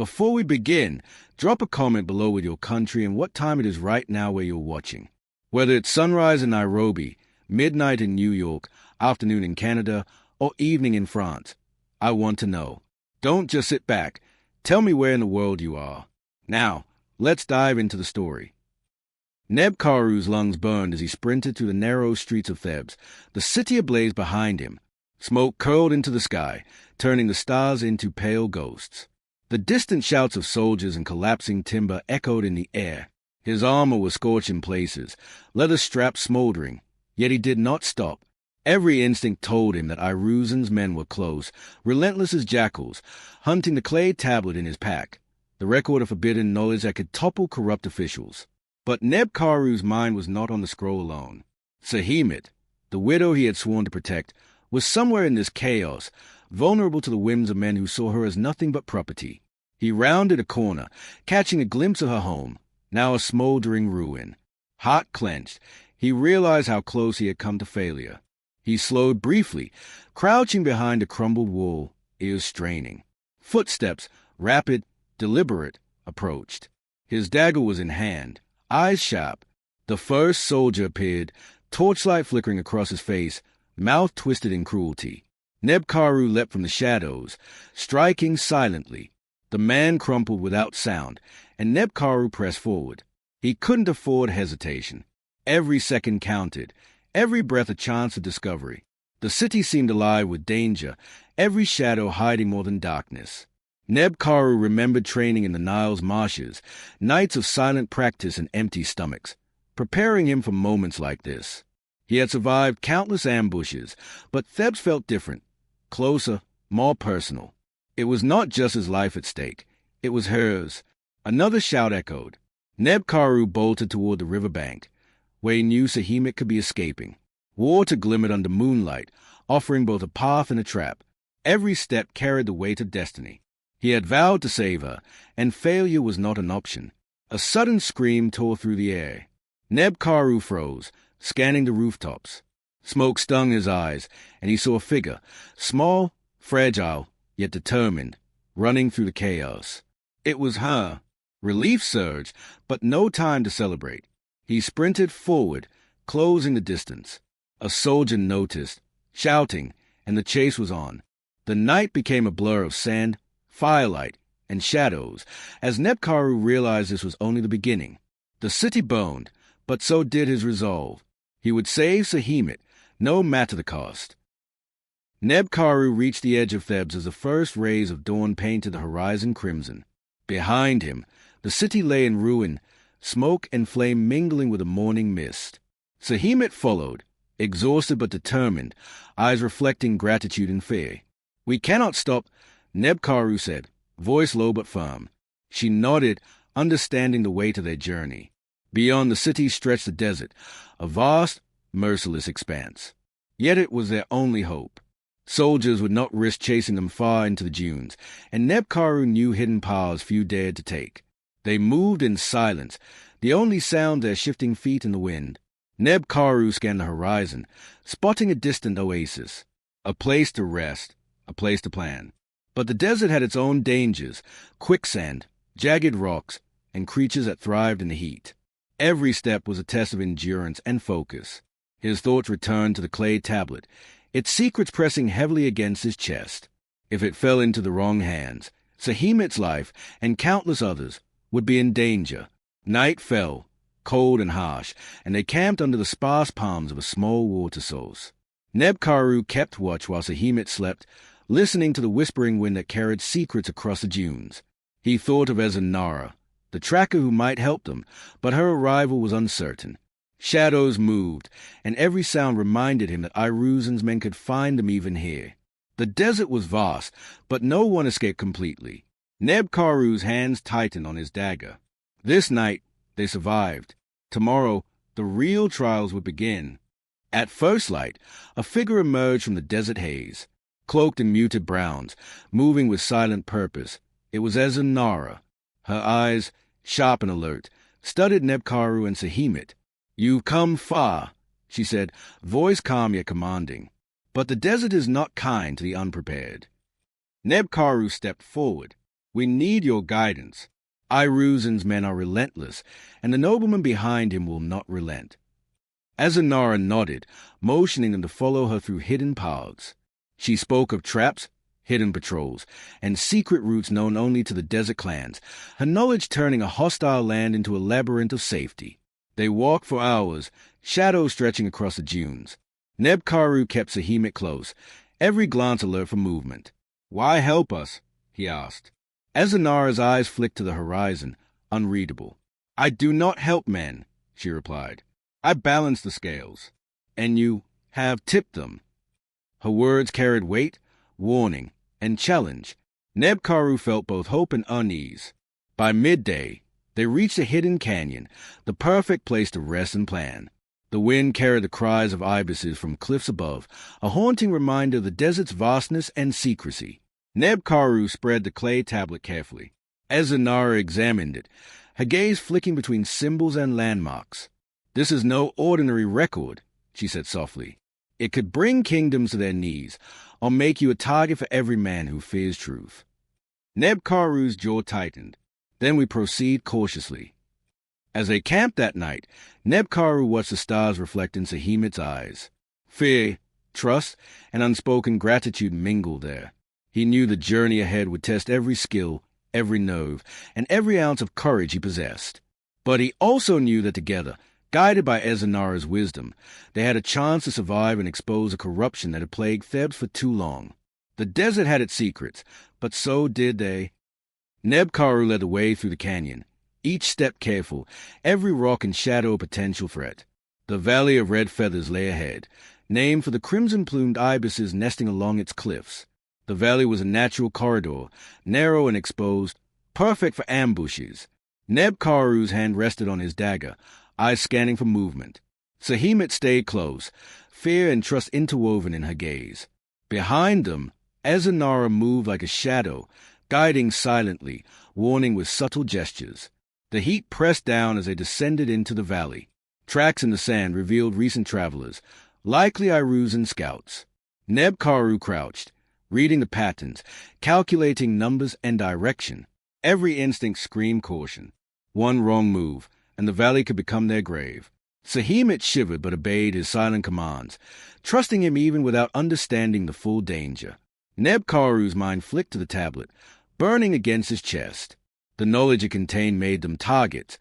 Before we begin, drop a comment below with your country and what time it is right now where you're watching. Whether it's sunrise in Nairobi, midnight in New York, afternoon in Canada, or evening in France, I want to know. Don't just sit back. Tell me where in the world you are. Now, let's dive into the story. Neb Karu's lungs burned as he sprinted through the narrow streets of Thebes, the city ablaze behind him. Smoke curled into the sky, turning the stars into pale ghosts. The distant shouts of soldiers and collapsing timber echoed in the air. His armor was scorched in places, leather straps smoldering, yet he did not stop. Every instinct told him that Iruzen's men were close, relentless as jackals, hunting the clay tablet in his pack, the record of forbidden knowledge that could topple corrupt officials. But Neb Karu's mind was not on the scroll alone. Sehemet, the widow he had sworn to protect, was somewhere in this chaos, vulnerable to the whims of men who saw her as nothing but property. He rounded a corner, catching a glimpse of her home, now a smoldering ruin. Heart clenched, he realized how close he had come to failure. He slowed briefly, crouching behind a crumbled wall, ears straining. Footsteps, rapid, deliberate, approached. His dagger was in hand, eyes sharp. The first soldier appeared, torchlight flickering across his face, mouth twisted in cruelty. Neb Karu leapt from the shadows, striking silently. The man crumpled without sound, and Neb Karu pressed forward. He couldn't afford hesitation. Every second counted, every breath a chance of discovery. The city seemed alive with danger, every shadow hiding more than darkness. Neb Karu remembered training in the Nile's marshes, nights of silent practice and empty stomachs, preparing him for moments like this. He had survived countless ambushes, but Thebes felt different, closer, more personal. It was not just his life at stake, it was hers. Another shout echoed. Neb Karu bolted toward the riverbank, where he knew Sehemet could be escaping. Water glimmered under moonlight, offering both a path and a trap. Every step carried the weight of destiny. He had vowed to save her, and failure was not an option. A sudden scream tore through the air. Neb Karu froze, scanning the rooftops. Smoke stung his eyes, and he saw a figure, small, fragile, yet determined, running through the chaos. It was her. Relief surged, but no time to celebrate. He sprinted forward, closing the distance. A soldier noticed, shouting, and the chase was on. The night became a blur of sand, firelight, and shadows, as Neb Karu realized this was only the beginning. The city burned, but so did his resolve. He would save Sehemet, no matter the cost. Neb Karu reached the edge of Thebes as the first rays of dawn painted the horizon crimson. Behind him, the city lay in ruin, smoke and flame mingling with the morning mist. Sehemet followed, exhausted but determined, eyes reflecting gratitude and fear. "We cannot stop," Neb Karu said, voice low but firm. She nodded, understanding the weight of their journey. Beyond the city stretched the desert, a vast, merciless expanse. Yet it was their only hope. Soldiers would not risk chasing them far into the dunes, and Neb Karu knew hidden paths few dared to take. They moved in silence, the only sound their shifting feet in the wind. Neb Karu scanned the horizon, spotting a distant oasis, a place to rest, a place to plan. But the desert had its own dangers, quicksand, jagged rocks, and creatures that thrived in the heat. Every step was a test of endurance and focus. His thoughts returned to the clay tablet, its secrets pressing heavily against his chest. If it fell into the wrong hands, Sehemet's life, and countless others, would be in danger. Night fell, cold and harsh, and they camped under the sparse palms of a small water source. Neb Karu kept watch while Sehemet slept, listening to the whispering wind that carried secrets across the dunes. He thought of Ezenara, the tracker who might help them, but her arrival was uncertain. Shadows moved, and every sound reminded him that Iruzen's men could find them even here. The desert was vast, but no one escaped completely. Neb Karu's hands tightened on his dagger. This night, they survived. Tomorrow, the real trials would begin. At first light, a figure emerged from the desert haze, cloaked in muted browns, moving with silent purpose. It was Ezenara. Her eyes, sharp and alert, studied Neb Karu and Sehemet. "You've come far," she said, voice calm yet commanding. "But the desert is not kind to the unprepared." Neb Karu stepped forward. We need your guidance. Iruzan's men are relentless, and the nobleman behind him will not relent. Azanara nodded, motioning them to follow her through hidden paths. She spoke of traps, hidden patrols, and secret routes known only to the desert clans, her knowledge turning a hostile land into a labyrinth of safety. They walked for hours, shadows stretching across the dunes. Neb Karu kept Sahemet close, every glance alert for movement. "Why help us?" he asked. Azanara's eyes flicked to the horizon, unreadable. "I do not help men," she replied. "I balance the scales." "And you have tipped them." Her words carried weight, warning, and challenge. Neb Karu felt both hope and unease. By midday, they reached a hidden canyon, the perfect place to rest and plan. The wind carried the cries of ibises from cliffs above, a haunting reminder of the desert's vastness and secrecy. Neb Karu spread the clay tablet carefully. Azanara examined it, her gaze flicking between symbols and landmarks. "This is no ordinary record," she said softly. "It could bring kingdoms to their knees, or make you a target for every man who fears truth." Neb Karu's jaw tightened. "Then we proceed cautiously." As they camped that night, Neb Karu watched the stars reflect in Sahemet's eyes. Fear, trust, and unspoken gratitude mingled there. He knew the journey ahead would test every skill, every nerve, and every ounce of courage he possessed. But he also knew that together, guided by Azanara's wisdom, they had a chance to survive and expose the corruption that had plagued Thebes for too long. The desert had its secrets, but so did they. Neb Karu led the way through the canyon, each step careful, every rock and shadow a potential threat. The Valley of Red Feathers lay ahead, named for the crimson-plumed ibises nesting along its cliffs. The valley was a natural corridor, narrow and exposed, perfect for ambushes. Neb Karu's hand rested on his dagger, eyes scanning for movement. Sahemet stayed close, fear and trust interwoven in her gaze. Behind them, Azanara moved like a shadow, guiding silently, warning with subtle gestures. The heat pressed down as they descended into the valley. Tracks in the sand revealed recent travelers, likely Iruzan scouts. Neb Karu crouched, reading the patterns, calculating numbers and direction. Every instinct screamed caution. One wrong move, and the valley could become their grave. Sahemet shivered but obeyed his silent commands, trusting him even without understanding the full danger. Neb Karu's mind flicked to the tablet, burning against his chest. The knowledge it contained made them targets,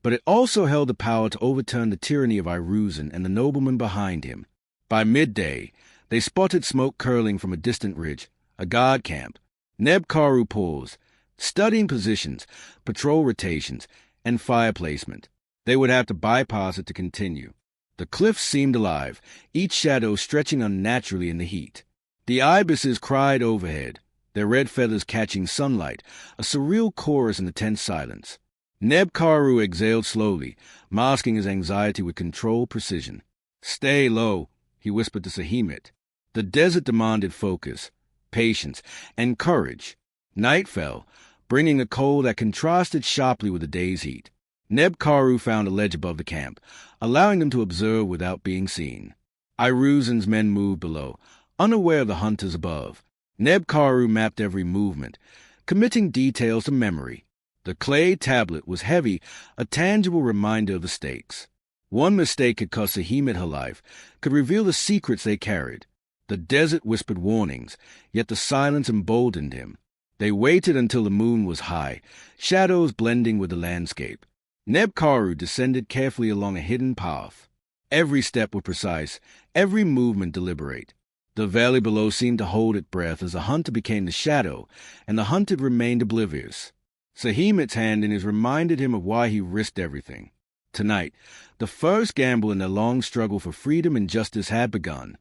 but it also held the power to overturn the tyranny of Iruzan and the nobleman behind him. By midday, they spotted smoke curling from a distant ridge, a guard camp. Neb Karu paused, studying positions, patrol rotations, and fire placement. They would have to bypass it to continue. The cliffs seemed alive, each shadow stretching unnaturally in the heat. The ibises cried overhead, their red feathers catching sunlight, a surreal chorus in the tense silence. Neb Karu exhaled slowly, masking his anxiety with controlled precision. "Stay low," he whispered to Sahemet. The desert demanded focus, patience, and courage. Night fell, bringing a cold that contrasted sharply with the day's heat. Neb Karu found a ledge above the camp, allowing them to observe without being seen. Iruzan's men moved below, unaware of the hunters above. Neb Karu mapped every movement, committing details to memory. The clay tablet was heavy, a tangible reminder of the stakes. One mistake could cost Sahemet her life, could reveal the secrets they carried. The desert whispered warnings, yet the silence emboldened him. They waited until the moon was high, shadows blending with the landscape. Neb Karu descended carefully along a hidden path. Every step was precise, every movement deliberate. The valley below seemed to hold its breath as the hunter became the shadow, and the hunted remained oblivious. Sahemet's hand in his reminded him of why he risked everything. Tonight, the first gamble in their long struggle for freedom and justice had begun.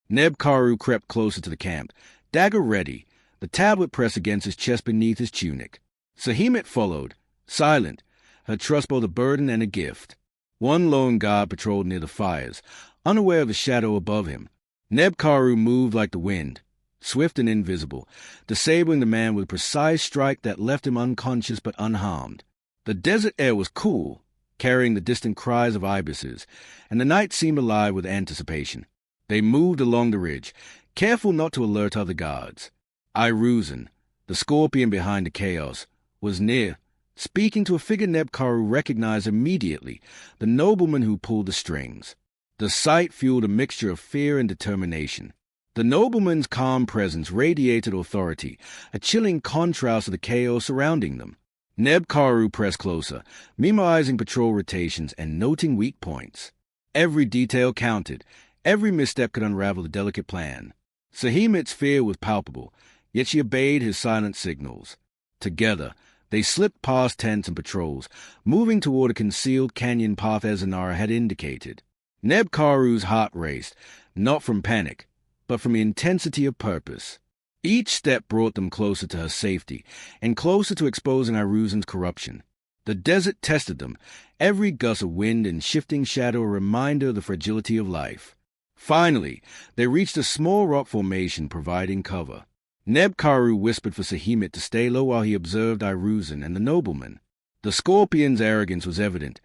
Neb Karu crept closer to the camp, dagger ready, the tablet pressed against his chest beneath his tunic. Sahemet followed, silent, her trust both a burden and a gift. One lone guard patrolled near the fires, unaware of the shadow above him. Neb Karu moved like the wind, swift and invisible, disabling the man with a precise strike that left him unconscious but unharmed. The desert air was cool, carrying the distant cries of ibises, and the night seemed alive with anticipation. They moved along the ridge, careful not to alert other guards. Iruzan, The scorpion behind the chaos was near, speaking to a figure Neb Karu recognized immediately, the nobleman who pulled the strings. The sight fueled a mixture of fear and determination. The nobleman's calm presence radiated authority, a chilling contrast to the chaos surrounding them. Neb Karu pressed closer, memorizing patrol rotations and noting weak points. Every detail counted. Every misstep could unravel the delicate plan. Sahimit's fear was palpable, yet she obeyed his silent signals. Together, they slipped past tents and patrols, moving toward a concealed canyon path Azanara had indicated. Neb Karu's heart raced, not from panic, but from the intensity of purpose. Each step brought them closer to her safety, and closer to exposing Iruzan's corruption. The desert tested them, every gust of wind and shifting shadow a reminder of the fragility of life. Finally, they reached a small rock formation providing cover. Neb Karu whispered for Sahimit to stay low while he observed Iruzan and the nobleman. The scorpion's arrogance was evident,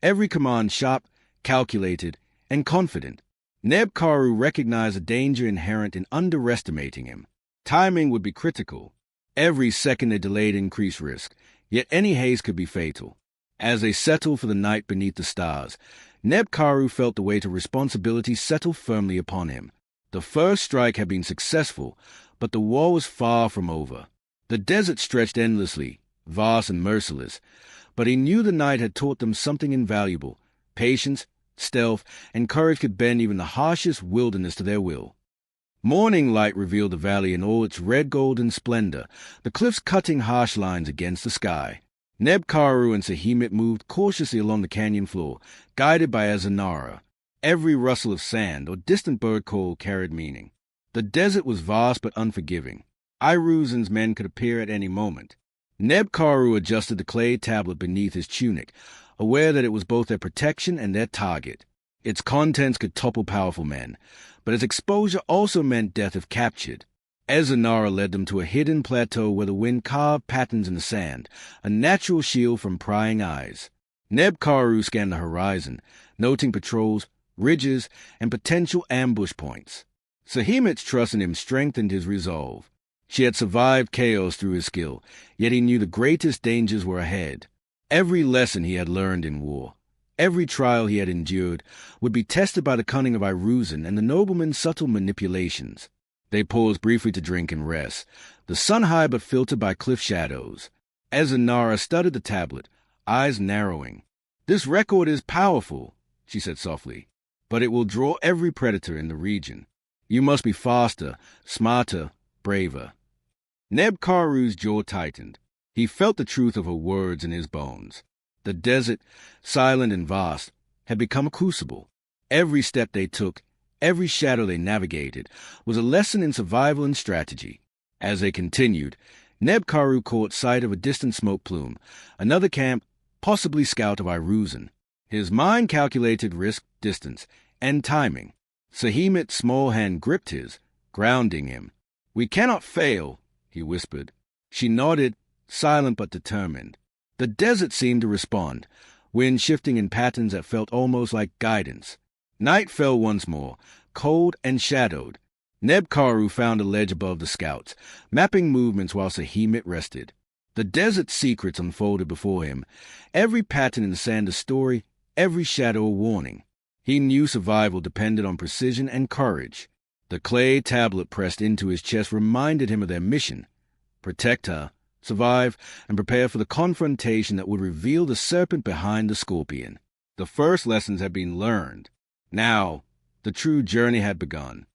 every command sharp, calculated, and confident. Neb Karu recognized the danger inherent in underestimating him. Timing would be critical. Every second they delayed increased risk, yet any haste could be fatal. As they settled for the night beneath the stars, Neb Karu felt the weight of responsibility settle firmly upon him. The first strike had been successful, but the war was far from over. The desert stretched endlessly, vast and merciless, but he knew the night had taught them something invaluable. Patience, stealth, and courage could bend even the harshest wilderness to their will. Morning light revealed the valley in all its red-golden splendor, the cliffs cutting harsh lines against the sky. Neb Karu and Sahimit moved cautiously along the canyon floor, guided by Azanara. Every rustle of sand or distant bird call carried meaning. The desert was vast but unforgiving. Iruzan's men could appear at any moment. Neb Karu adjusted the clay tablet beneath his tunic, aware that it was both their protection and their target. Its contents could topple powerful men, but its exposure also meant death if captured. Azanara led them to a hidden plateau where the wind carved patterns in the sand, a natural shield from prying eyes. Neb Karu scanned the horizon, noting patrols, ridges, and potential ambush points. Sahimit's trust in him strengthened his resolve. She had survived chaos through his skill, yet he knew the greatest dangers were ahead. Every lesson he had learned in war, every trial he had endured, would be tested by the cunning of Iruzan and the nobleman's subtle manipulations. They paused briefly to drink and rest, the sun high but filtered by cliff shadows. Azanara studied the tablet, eyes narrowing. "This record is powerful," she said softly, "but it will draw every predator in the region. You must be faster, smarter, braver." Neb Karu's jaw tightened. He felt the truth of her words in his bones. The desert, silent and vast, had become a crucible. Every step they took, every shadow they navigated, was a lesson in survival and strategy. As they continued, Neb Karu caught sight of a distant smoke plume, another camp, possibly scout of Iruzan. His mind calculated risk, distance, and timing. Sahimit's small hand gripped his, grounding him. "We cannot fail," he whispered. She nodded, silent but determined. The desert seemed to respond, wind shifting in patterns that felt almost like guidance. Night fell once more, cold and shadowed. Neb Karu found a ledge above the scouts, mapping movements while Sahimit rested. The desert's secrets unfolded before him, every pattern in the sand a story, every shadow a warning. He knew survival depended on precision and courage. The clay tablet pressed into his chest reminded him of their mission: protect her, survive, and prepare for the confrontation that would reveal the serpent behind the scorpion. The first lessons had been learned. Now, the true journey had begun.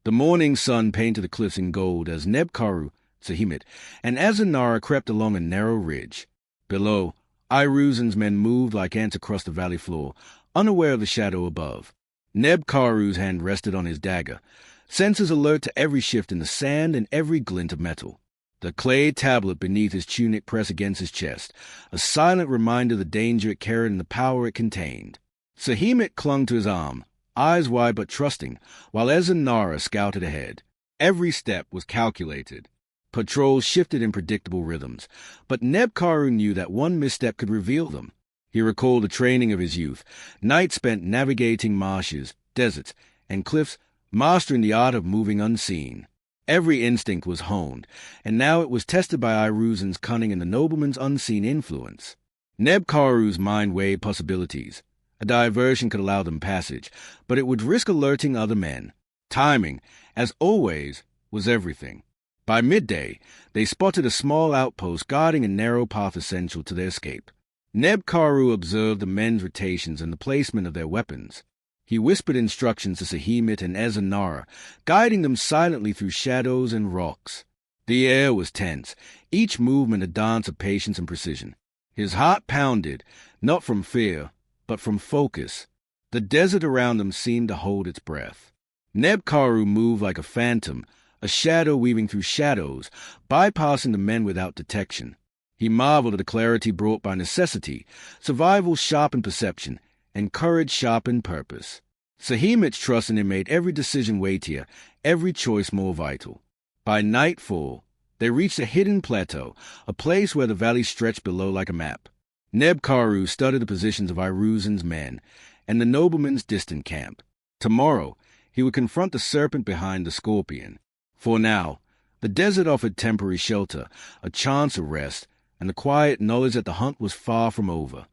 The morning sun painted the cliffs in gold as Neb Karu, Sahimit, and Azanara crept along a narrow ridge. Below, Iruzan's men moved like ants across the valley floor, unaware of the shadow above. Neb Karu's hand rested on his dagger, senses alert to every shift in the sand and every glint of metal. The clay tablet beneath his tunic pressed against his chest, a silent reminder of the danger it carried and the power it contained. Sahimit clung to his arm, eyes wide but trusting, while Azanara scouted ahead. Every step was calculated. Patrols shifted in predictable rhythms, but Neb Karu knew that one misstep could reveal them. He recalled the training of his youth, nights spent navigating marshes, deserts, and cliffs, mastering the art of moving unseen. Every instinct was honed, and now it was tested by Iruzen's cunning and the nobleman's unseen influence. Neb Karu's mind weighed possibilities. A diversion could allow them passage, but it would risk alerting other men. Timing, as always, was everything. By midday, they spotted a small outpost guarding a narrow path essential to their escape. Neb Karu observed the men's rotations and the placement of their weapons. He whispered instructions to Sahimit and Ezanara, guiding them silently through shadows and rocks. The air was tense, each movement a dance of patience and precision. His heart pounded, not from fear, but from focus. The desert around them seemed to hold its breath. Neb Karu moved like a phantom, a shadow weaving through shadows, bypassing the men without detection. He marveled at the clarity brought by necessity. Survival sharpened perception, and courage sharpened purpose. Sahimit's trust in him made every decision weightier, every choice more vital. By nightfall, they reached a hidden plateau, a place where the valley stretched below like a map. Neb Karu studied the positions of Iruzen's men and the nobleman's distant camp. Tomorrow, he would confront the serpent behind the scorpion. For now, the desert offered temporary shelter, a chance of rest, and the quiet knowledge that the hunt was far from over.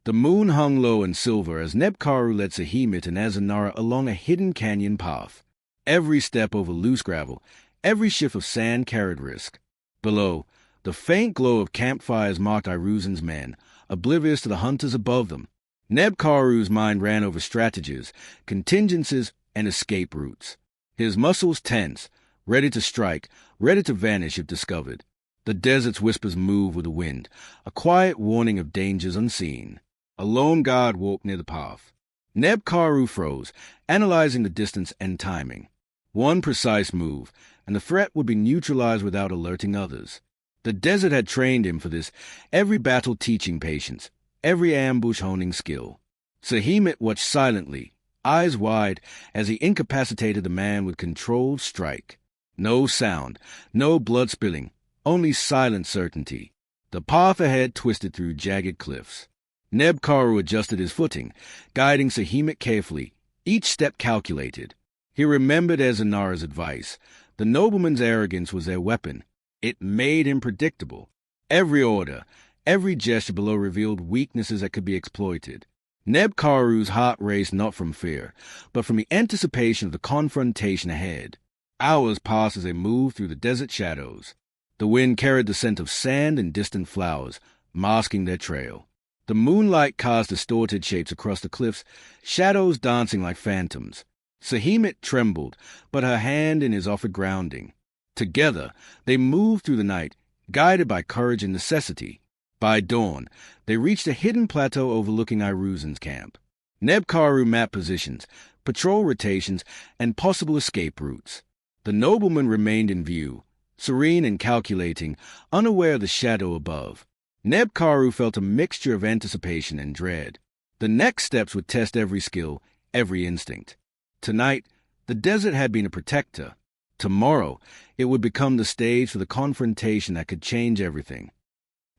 The moon hung low and silver as Neb Karu led Sahimit and Ezanara along a hidden canyon path. Every step over loose gravel, every shift of sand carried risk. Below, the faint glow of campfires marked Iruzen's men, oblivious to the hunters above them. Neb Karu's mind ran over strategies, contingencies, and escape routes. His muscles tense, ready to strike, ready to vanish if discovered. The desert's whispers moved with the wind, a quiet warning of dangers unseen. A lone guard walked near the path. Neb Karu froze, analyzing the distance and timing. One precise move, and the threat would be neutralized without alerting others. The desert had trained him for this, every battle teaching patience, every ambush honing skill. Sahimit watched silently, eyes wide, as he incapacitated the man with controlled strike. No sound, no blood spilling, only silent certainty. The path ahead twisted through jagged cliffs. Neb Karu adjusted his footing, guiding Sahimit carefully, each step calculated. He remembered Ezanara's advice. The nobleman's arrogance was their weapon. It made him predictable. Every order, every gesture below revealed weaknesses that could be exploited. Neb Karu's heart raced not from fear, but from the anticipation of the confrontation ahead. Hours passed as they moved through the desert shadows. The wind carried the scent of sand and distant flowers, masking their trail. The moonlight cast distorted shapes across the cliffs, shadows dancing like phantoms. Sahimit trembled, but her hand in his offered grounding. Together, they moved through the night, guided by courage and necessity. By dawn, they reached a hidden plateau overlooking Iruzen's camp. Neb Karu mapped positions, patrol rotations, and possible escape routes. The nobleman remained in view, serene and calculating, unaware of the shadow above. Neb Karu felt a mixture of anticipation and dread. The next steps would test every skill, every instinct. Tonight, the desert had been a protector. Tomorrow, it would become the stage for the confrontation that could change everything.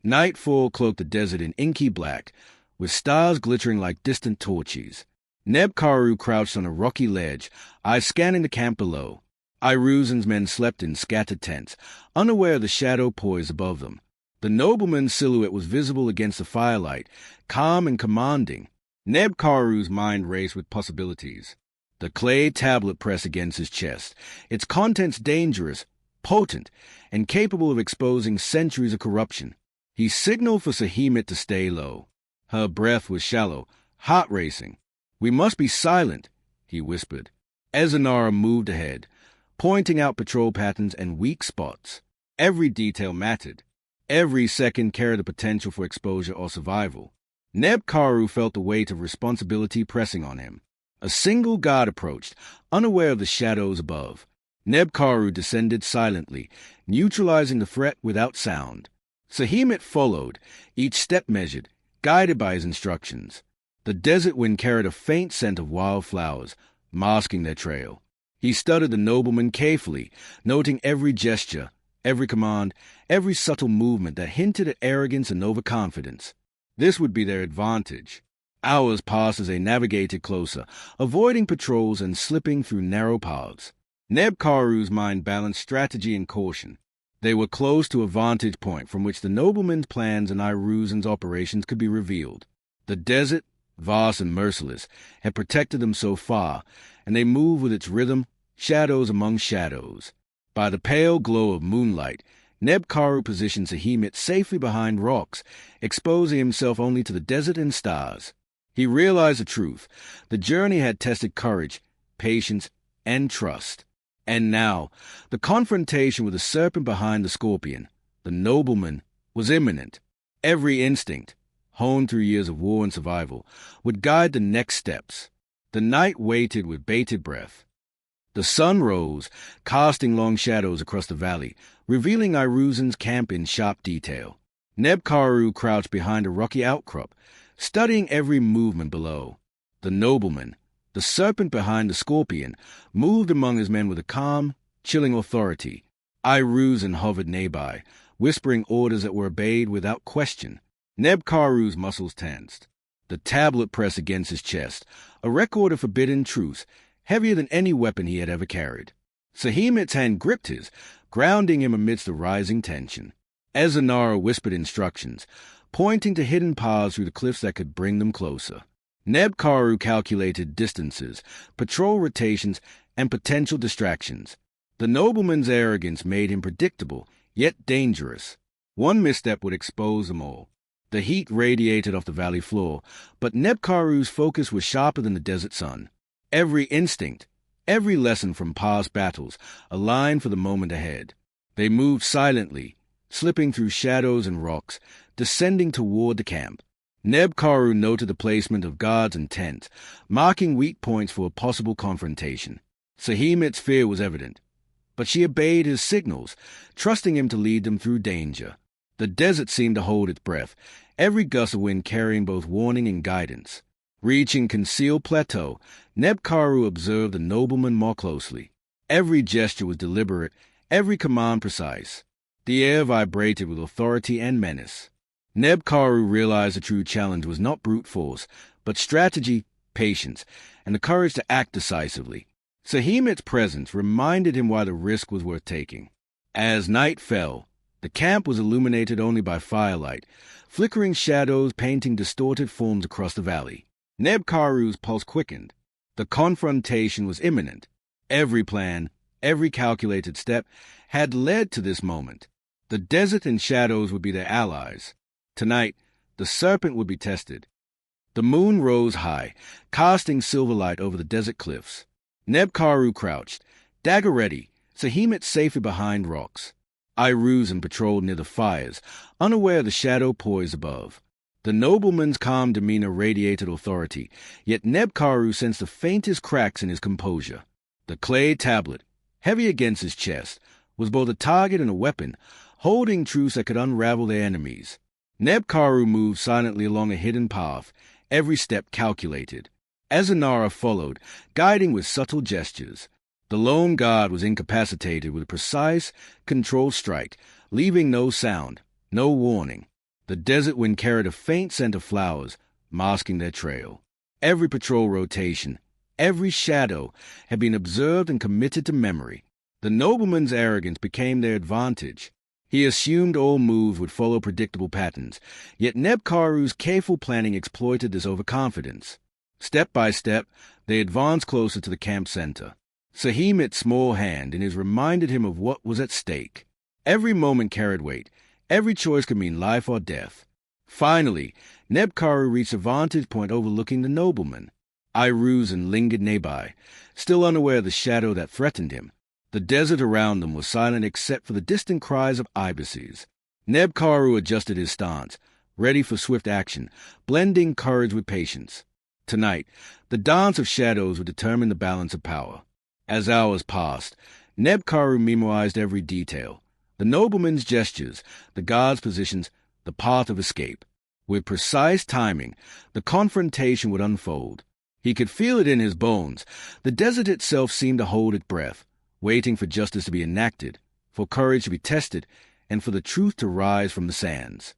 Nightfall cloaked the desert in inky black, with stars glittering like distant torches. Neb Karu crouched on a rocky ledge, eyes scanning the camp below. Iruzen's men slept in scattered tents, unaware of the shadow poised above them. The nobleman's silhouette was visible against the firelight, calm and commanding. Neb Karu's mind raced with possibilities. The clay tablet pressed against his chest, its contents dangerous, potent, and capable of exposing centuries of corruption. He signaled for Sahimit to stay low. Her breath was shallow, heart racing. "We must be silent," he whispered. Ezanara moved ahead, pointing out patrol patterns and weak spots. Every detail mattered. Every second carried the potential for exposure or survival. Neb Karu felt the weight of responsibility pressing on him. A single guard approached, unaware of the shadows above. Neb Karu descended silently, neutralizing the threat without sound. Sahimit followed, each step measured, guided by his instructions. The desert wind carried a faint scent of wild flowers, masking their trail. He studied the nobleman carefully, noting every gesture, every command, every subtle movement that hinted at arrogance and overconfidence. This would be their advantage. Hours passed as they navigated closer, avoiding patrols and slipping through narrow paths. Nebkaru's mind balanced strategy and caution. They were close to a vantage point from which the nobleman's plans and Iruzan's operations could be revealed. The desert, vast and merciless, had protected them so far, and they moved with its rhythm, shadows among shadows. By the pale glow of moonlight, Nebkaru positioned Sahemet safely behind rocks, exposing himself only to the desert and stars. He realized the truth. The journey had tested courage, patience, and trust. And now, the confrontation with the serpent behind the scorpion, the nobleman, was imminent. Every instinct, honed through years of war and survival, would guide the next steps. The night waited with bated breath. The sun rose, casting long shadows across the valley, revealing Iruzan's camp in sharp detail. Nebkaru crouched behind a rocky outcrop, studying every movement below. The nobleman, the serpent behind the scorpion, moved among his men with a calm, chilling authority. Iruzan hovered nearby, whispering orders that were obeyed without question. Nebkaru's muscles tensed. The tablet pressed against his chest, a record of forbidden truth, heavier than any weapon he had ever carried. Sahemet's hand gripped his, grounding him amidst the rising tension. Ezanara whispered instructions, pointing to hidden paths through the cliffs that could bring them closer. Nebkaru calculated distances, patrol rotations, and potential distractions. The nobleman's arrogance made him predictable, yet dangerous. One misstep would expose them all. The heat radiated off the valley floor, but Nebkaru's focus was sharper than the desert sun. Every instinct, every lesson from past battles, aligned for the moment ahead. They moved silently, slipping through shadows and rocks, descending toward the camp. Nebkaru noted the placement of guards and tents, marking weak points for a possible confrontation. Sahemet's fear was evident, but she obeyed his signals, trusting him to lead them through danger. The desert seemed to hold its breath, every gust of wind carrying both warning and guidance. Reaching concealed plateau, Nebkaru observed the nobleman more closely. Every gesture was deliberate, every command precise. The air vibrated with authority and menace. Nebkaru realized the true challenge was not brute force, but strategy, patience, and the courage to act decisively. Sahemet's presence reminded him why the risk was worth taking. As night fell, the camp was illuminated only by firelight, flickering shadows painting distorted forms across the valley. Nebkaru's pulse quickened. The confrontation was imminent. Every plan, every calculated step, had led to this moment. The desert and shadows would be their allies. Tonight, the serpent would be tested. The moon rose high, casting silver light over the desert cliffs. Nebkaru crouched, dagger ready, Sahemet safely behind rocks. Iruzan patrolled near the fires, unaware of the shadow poised above. The nobleman's calm demeanor radiated authority, yet Nebkaru sensed the faintest cracks in his composure. The clay tablet, heavy against his chest, was both a target and a weapon, holding truths that could unravel their enemies. Nebkaru moved silently along a hidden path, every step calculated. Ezanara followed, guiding with subtle gestures. The lone guard was incapacitated with a precise, controlled strike, leaving no sound, no warning. The desert wind carried a faint scent of flowers, masking their trail. Every patrol rotation, every shadow, had been observed and committed to memory. The nobleman's arrogance became their advantage. He assumed all moves would follow predictable patterns, yet Nebkaru's careful planning exploited this overconfidence. Step by step, they advanced closer to the camp center. Sahemet's small hand in his reminded him of what was at stake. Every moment carried weight. Every choice could mean life or death. Finally, Nebkaru reached a vantage point overlooking the nobleman. Iruzan lingered nearby, still unaware of the shadow that threatened him. The desert around them was silent except for the distant cries of ibises. Nebkaru adjusted his stance, ready for swift action, blending courage with patience. Tonight, the dance of shadows would determine the balance of power. As hours passed, Nebkaru memorized every detail. The nobleman's gestures, the guards' positions, the path of escape. With precise timing, the confrontation would unfold. He could feel it in his bones. The desert itself seemed to hold its breath, waiting for justice to be enacted, for courage to be tested, and for the truth to rise from the sands.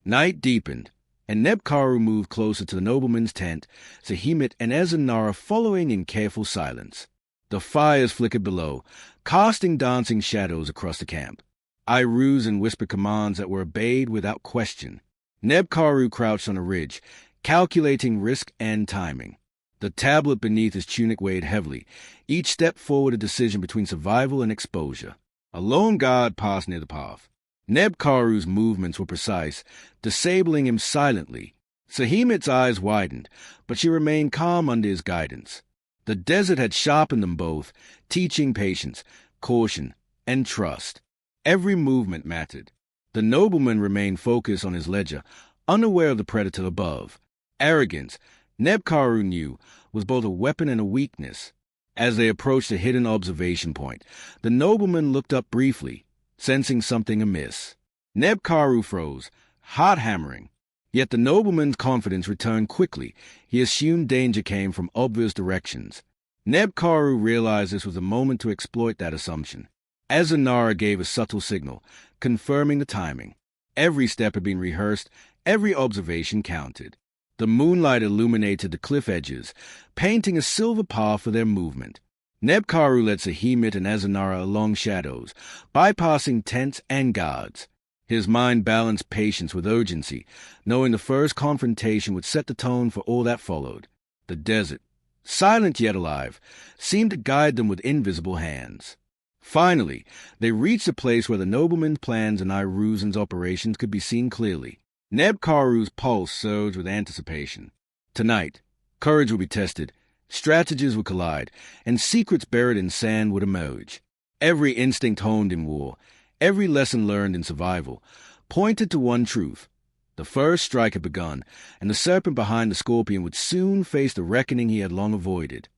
Night deepened, and Nebkaru moved closer to the nobleman's tent, Sahemet and Ezanara following in careful silence. The fires flickered below, casting dancing shadows across the camp. Iruzan whispered commands that were obeyed without question. Neb Karu crouched on a ridge, calculating risk and timing. The tablet beneath his tunic weighed heavily, each step forward a decision between survival and exposure. A lone guard passed near the path. Neb Karu's movements were precise, disabling him silently. Sahimit's eyes widened, but she remained calm under his guidance. The desert had sharpened them both, teaching patience, caution, and trust. Every movement mattered. The nobleman remained focused on his ledger, unaware of the predator above. Arrogance, Neb Karu knew, was both a weapon and a weakness. As they approached a hidden observation point, the nobleman looked up briefly, sensing something amiss. Neb Karu froze, heart hammering. Yet the nobleman's confidence returned quickly. He assumed danger came from obvious directions. Neb Karu realized this was a moment to exploit that assumption. Azanara gave a subtle signal, confirming the timing. Every step had been rehearsed, every observation counted. The moonlight illuminated the cliff edges, painting a silver path for their movement. Neb Karu led Sahimit and Azanara along shadows, bypassing tents and guards. His mind balanced patience with urgency, knowing the first confrontation would set the tone for all that followed. The desert, silent yet alive, seemed to guide them with invisible hands. Finally, they reached a place where the nobleman's plans and Iruzan's operations could be seen clearly. Neb Karu's pulse surged with anticipation. Tonight, courage would be tested, strategies would collide, and secrets buried in sand would emerge. Every instinct honed in war, every lesson learned in survival, pointed to one truth. The first strike had begun, and the serpent behind the scorpion would soon face the reckoning he had long avoided.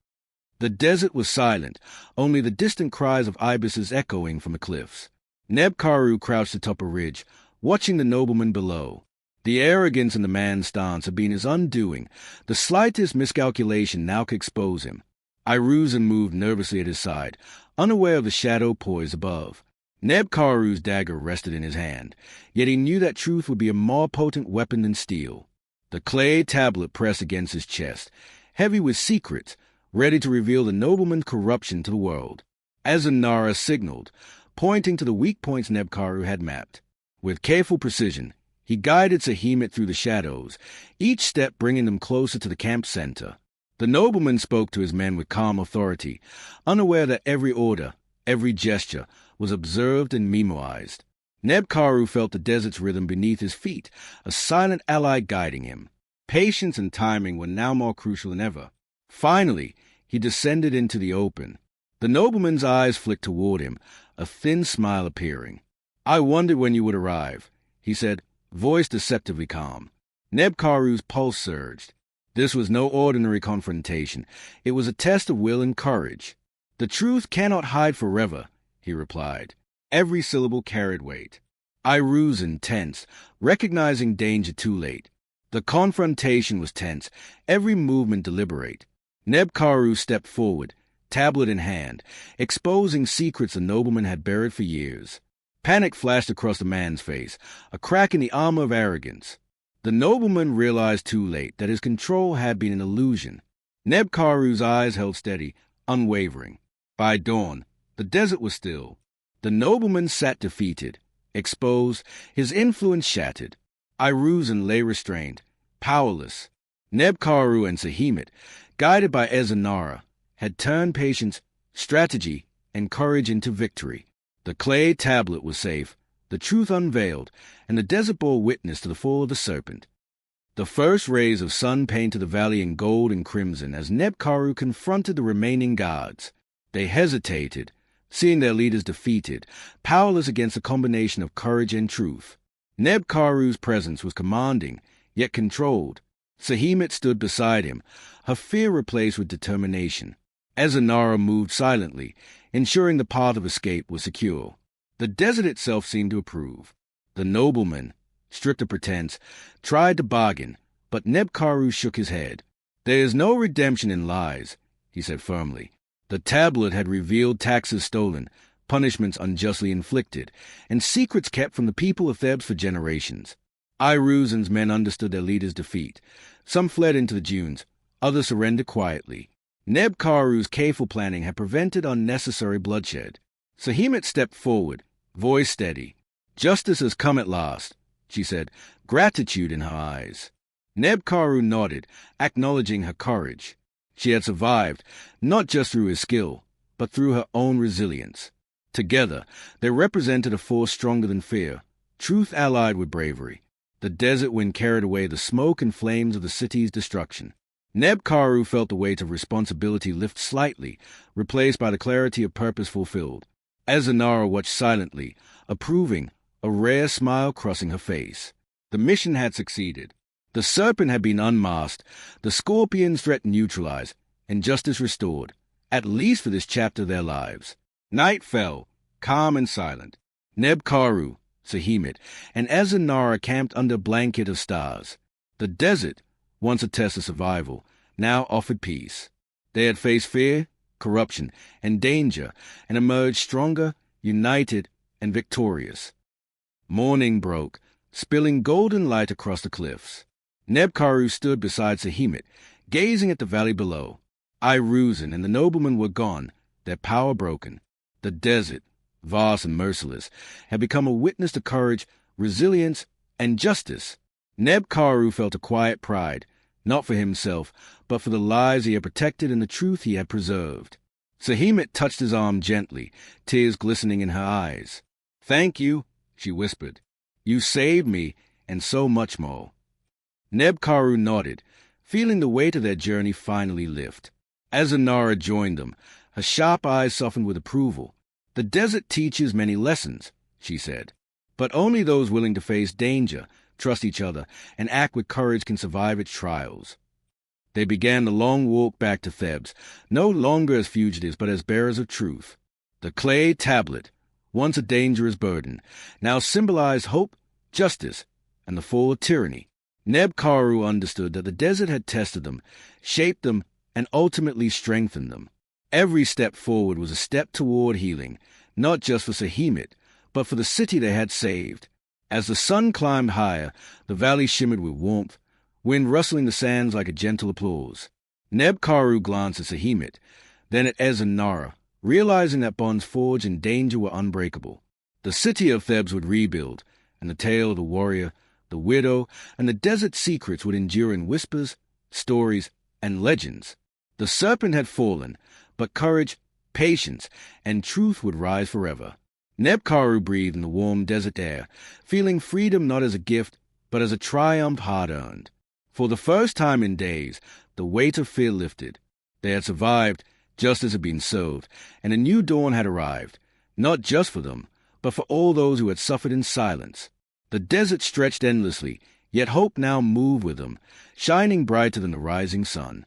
The desert was silent, only the distant cries of ibises echoing from the cliffs. Neb Karu crouched atop a ridge, watching the nobleman below. The arrogance in the man's stance had been his undoing. The slightest miscalculation now could expose him. Iruzan moved nervously at his side, unaware of the shadow poised above. Neb Karu's dagger rested in his hand, yet he knew that truth would be a more potent weapon than steel. The clay tablet pressed against his chest, heavy with secrets, ready to reveal the nobleman's corruption to the world. Azanara signaled, pointing to the weak points Neb Karu had mapped. With careful precision, he guided Sahimit through the shadows, each step bringing them closer to the camp center. The nobleman spoke to his men with calm authority, unaware that every order, every gesture, was observed and memorized. Neb Karu felt the desert's rhythm beneath his feet, a silent ally guiding him. Patience and timing were now more crucial than ever. Finally, he descended into the open. The nobleman's eyes flicked toward him, a thin smile appearing. "I wondered when you would arrive," he said, voice deceptively calm. Neb Karu's pulse surged. This was no ordinary confrontation. It was a test of will and courage. "The truth cannot hide forever," he replied. Every syllable carried weight. Iruzan tensed, recognizing danger too late. The confrontation was tense, every movement deliberate. Neb Karu stepped forward, tablet in hand, exposing secrets the nobleman had buried for years. Panic flashed across the man's face, a crack in the armor of arrogance. The nobleman realized too late that his control had been an illusion. Neb Karu's eyes held steady, unwavering. By dawn, the desert was still. The nobleman sat defeated, exposed, his influence shattered. Iruzan lay restrained, powerless. Neb Karu and Sahimit, guided by Azanara, had turned patience, strategy, and courage into victory. The clay tablet was safe, the truth unveiled, and the desert bore witness to the fall of the serpent. The first rays of sun painted the valley in gold and crimson as Neb Karu confronted the remaining guards. They hesitated, seeing their leaders defeated, powerless against a combination of courage and truth. Neb Karu's presence was commanding, yet controlled. Sahimit stood beside him, her fear replaced with determination. Azanara moved silently, ensuring the path of escape was secure. The desert itself seemed to approve. The nobleman, stripped of pretense, tried to bargain, but Neb Karu shook his head. "There is no redemption in lies," he said firmly. The tablet had revealed taxes stolen, punishments unjustly inflicted, and secrets kept from the people of Thebes for generations. Iruzan's men understood their leader's defeat. Some fled into the dunes, others surrendered quietly. Neb Karu's careful planning had prevented unnecessary bloodshed. Sahimet stepped forward, voice steady. "Justice has come at last," she said, gratitude in her eyes. Neb Karu nodded, acknowledging her courage. She had survived, not just through his skill, but through her own resilience. Together, they represented a force stronger than fear, truth allied with bravery. The desert wind carried away the smoke and flames of the city's destruction. Neb Karu felt the weight of responsibility lift slightly, replaced by the clarity of purpose fulfilled. Azanara watched silently, approving, a rare smile crossing her face. The mission had succeeded. The serpent had been unmasked, the scorpion's threat neutralized, and justice restored, at least for this chapter of their lives. Night fell, calm and silent. Neb Karu, Sahimet, and Azanara camped under a blanket of stars. The desert, once a test of survival, now offered peace. They had faced fear, corruption, and danger, and emerged stronger, united, and victorious. Morning broke, spilling golden light across the cliffs. Neb Karu stood beside Sahimet, gazing at the valley below. Iruzan and the noblemen were gone, their power broken. The desert, vast and merciless, had become a witness to courage, resilience, and justice. Neb Karu felt a quiet pride, not for himself, but for the lives he had protected and the truth he had preserved. Sahimet touched his arm gently, tears glistening in her eyes. "Thank you," she whispered. "You saved me, and so much more." Neb Karu nodded, feeling the weight of their journey finally lift. Azanara joined them, her sharp eyes softened with approval. "The desert teaches many lessons," she said, "but only those willing to face danger, trust each other, and act with courage can survive its trials." They began the long walk back to Thebes, no longer as fugitives but as bearers of truth. The clay tablet, once a dangerous burden, now symbolized hope, justice, and the fall of tyranny. Neb Karu understood that the desert had tested them, shaped them, and ultimately strengthened them. Every step forward was a step toward healing, not just for Sahimet, but for the city they had saved. As the sun climbed higher, the valley shimmered with warmth, wind rustling the sands like a gentle applause. Neb Karu glanced at Sahimet, then at Azanara, realizing that bonds forged in danger were unbreakable. The city of Thebes would rebuild, and the tale of the warrior, the widow, and the desert secrets would endure in whispers, stories, and legends. The serpent had fallen, but courage, patience, and truth would rise forever. Neb Karu breathed in the warm desert air, feeling freedom not as a gift, but as a triumph hard-earned. For the first time in days, the weight of fear lifted. They had survived, justice had been served, and a new dawn had arrived, not just for them, but for all those who had suffered in silence. The desert stretched endlessly, yet hope now moved with them, shining brighter than the rising sun.